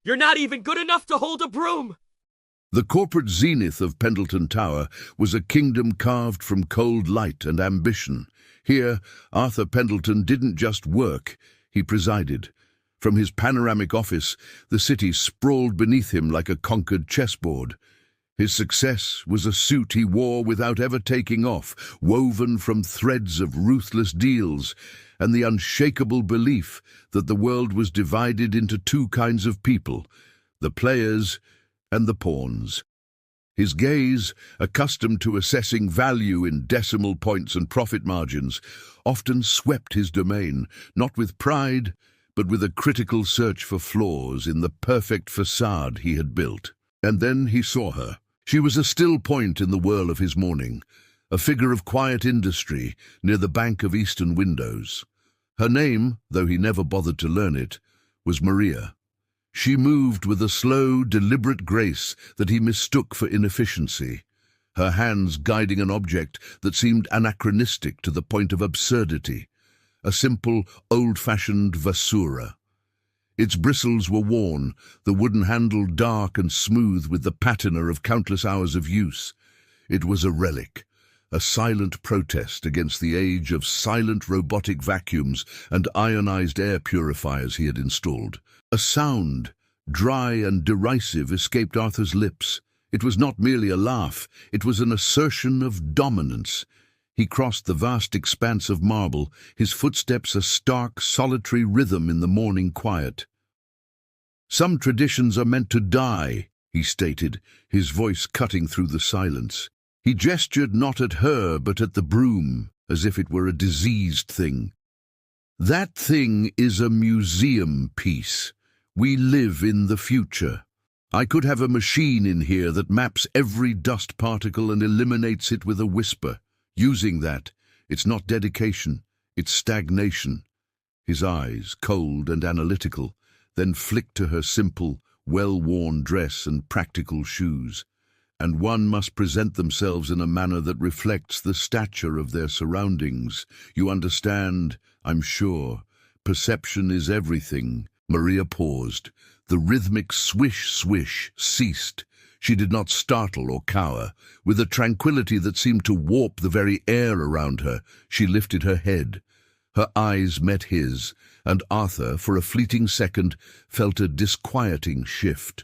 You're not even good enough to hold a broom! The corporate zenith of Pendleton Tower was a kingdom carved from cold light and ambition. Here, Arthur Pendleton didn't just work, he presided. From his panoramic office, the city sprawled beneath him like a conquered chessboard. His success was a suit he wore without ever taking off, woven from threads of ruthless deals, and the unshakable belief that the world was divided into two kinds of people, the players and the pawns. His gaze, accustomed to assessing value in decimal points and profit margins, often swept his domain, not with pride, but with a critical search for flaws in the perfect facade he had built. And then he saw her. She was a still point in the whirl of his morning, a figure of quiet industry near the bank of eastern windows. Her name, though he never bothered to learn it, was Maria. She moved with a slow, deliberate grace that he mistook for inefficiency, her hands guiding an object that seemed anachronistic to the point of absurdity, a simple, old-fashioned vassoura. Its bristles were worn, the wooden handle dark and smooth with the patina of countless hours of use. It was a relic, a silent protest against the age of silent robotic vacuums and ionized air purifiers he had installed. A sound, dry and derisive, escaped Arthur's lips. It was not merely a laugh, it was an assertion of dominance. He crossed the vast expanse of marble, his footsteps a stark, solitary rhythm in the morning quiet. "Some traditions are meant to die," he stated, his voice cutting through the silence. He gestured not at her, but at the broom, as if it were a diseased thing. "That thing is a museum piece. We live in the future. I could have a machine in here that maps every dust particle and eliminates it with a whisper. Using that, it's not dedication, it's stagnation." His eyes, cold and analytical, then flicked to her simple, well-worn dress and practical shoes. And one must present themselves in a manner that reflects the stature of their surroundings. You understand, I'm sure. Perception is everything. Maria paused. The rhythmic swish-swish ceased. She did not startle or cower. With a tranquility that seemed to warp the very air around her, she lifted her head. Her eyes met his, and Arthur, for a fleeting second, felt a disquieting shift.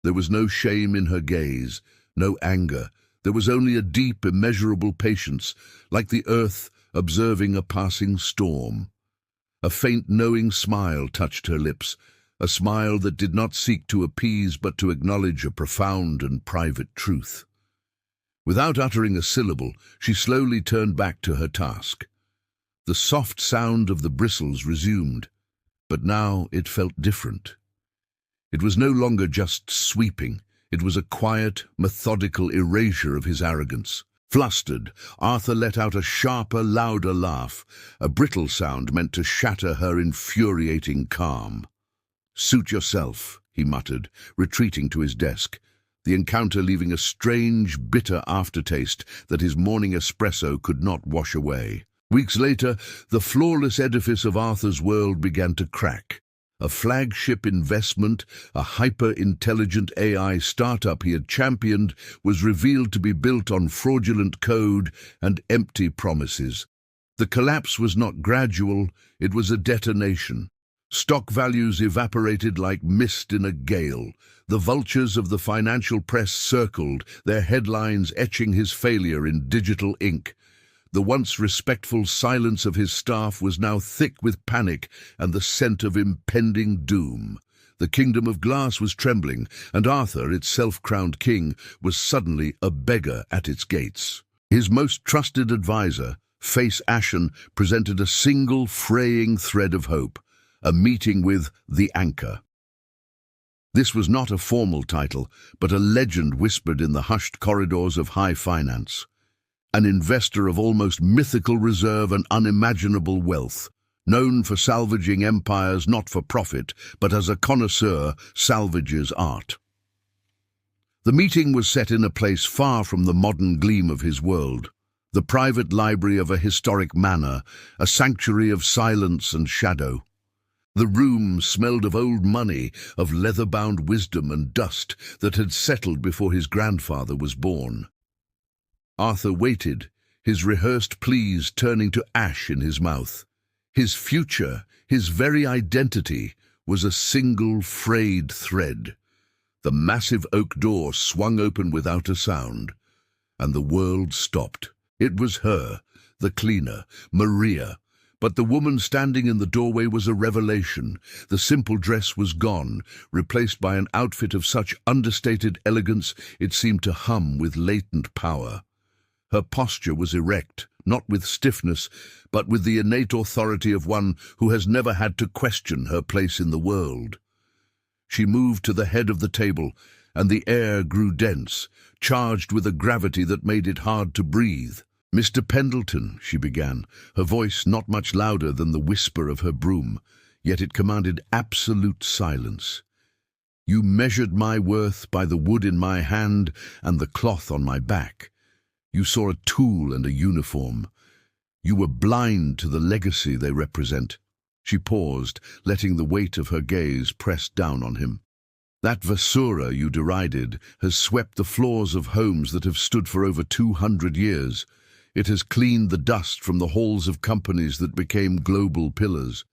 There was no shame in her gaze, no anger. There was only a deep, immeasurable patience, like the earth observing a passing storm. A faint, knowing smile touched her lips, a smile that did not seek to appease but to acknowledge a profound and private truth. Without uttering a syllable, she slowly turned back to her task. The soft sound of the bristles resumed, but now it felt different. It was no longer just sweeping, it was a quiet, methodical erasure of his arrogance. Flustered, Arthur let out a sharper, louder laugh, a brittle sound meant to shatter her infuriating calm. "Suit yourself," he muttered, retreating to his desk, the encounter leaving a strange, bitter aftertaste that his morning espresso could not wash away. Weeks later, the flawless edifice of Arthur's world began to crack. A flagship investment, a hyper-intelligent AI startup he had championed, was revealed to be built on fraudulent code and empty promises. The collapse was not gradual, it was a detonation. Stock values evaporated like mist in a gale. The vultures of the financial press circled, their headlines etching his failure in digital ink. The once respectful silence of his staff was now thick with panic and the scent of impending doom. The kingdom of glass was trembling, and Arthur, its self-crowned king, was suddenly a beggar at its gates. His most trusted advisor, face ashen, presented a single fraying thread of hope, a meeting with the Anchor. This was not a formal title, but a legend whispered in the hushed corridors of high finance. An investor of almost mythical reserve and unimaginable wealth, known for salvaging empires not for profit, but as a connoisseur salvages art. The meeting was set in a place far from the modern gleam of his world, the private library of a historic manor, a sanctuary of silence and shadow. The room smelled of old money, of leather-bound wisdom and dust that had settled before his grandfather was born. Arthur waited, his rehearsed pleas turning to ash in his mouth. His future, his very identity, was a single frayed thread. The massive oak door swung open without a sound, and the world stopped. It was her, the cleaner, Maria. But the woman standing in the doorway was a revelation. The simple dress was gone, replaced by an outfit of such understated elegance it seemed to hum with latent power. Her posture was erect, not with stiffness, but with the innate authority of one who has never had to question her place in the world. She moved to the head of the table, and the air grew dense, charged with a gravity that made it hard to breathe. "Mr. Pendleton," she began, her voice not much louder than the whisper of her broom, yet it commanded absolute silence. "You measured my worth by the wood in my hand and the cloth on my back. You saw a tool and a uniform. You were blind to the legacy they represent." She paused, letting the weight of her gaze press down on him. "That Vasura you derided has swept the floors of homes that have stood for over 200 years. It has cleaned the dust from the halls of companies that became global pillars.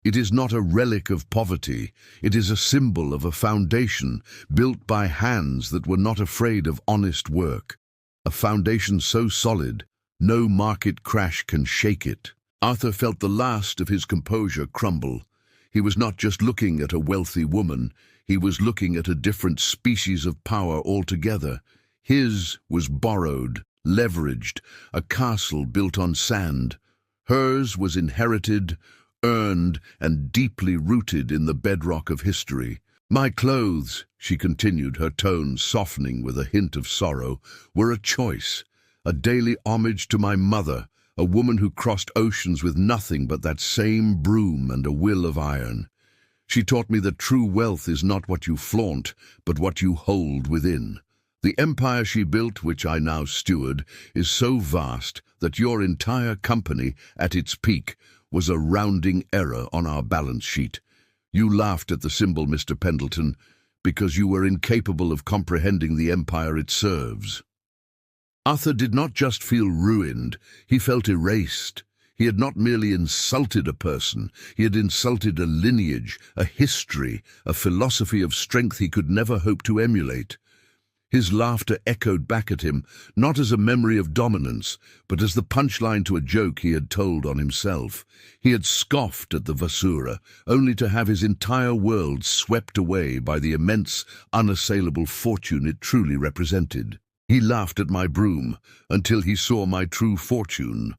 It is not a relic of poverty. It is a symbol of a foundation built by hands that were not afraid of honest work. A foundation so solid, no market crash can shake it." Arthur felt the last of his composure crumble. He was not just looking at a wealthy woman, he was looking at a different species of power altogether. His was borrowed, leveraged, a castle built on sand. Hers was inherited, earned, and deeply rooted in the bedrock of history. "My clothes," she continued, her tone softening with a hint of sorrow, "were a choice, a daily homage to my mother, a woman who crossed oceans with nothing but that same broom and a will of iron. She taught me that true wealth is not what you flaunt, but what you hold within. The empire she built, which I now steward, is so vast that your entire company, at its peak, was a rounding error on our balance sheet. You laughed at the symbol, Mr. Pendleton, because you were incapable of comprehending the empire it serves." Arthur did not just feel ruined, he felt erased. He had not merely insulted a person, he had insulted a lineage, a history, a philosophy of strength he could never hope to emulate. His laughter echoed back at him, not as a memory of dominance, but as the punchline to a joke he had told on himself. He had scoffed at the Vasura, only to have his entire world swept away by the immense, unassailable fortune it truly represented. He laughed at my broom, until he saw my true fortune.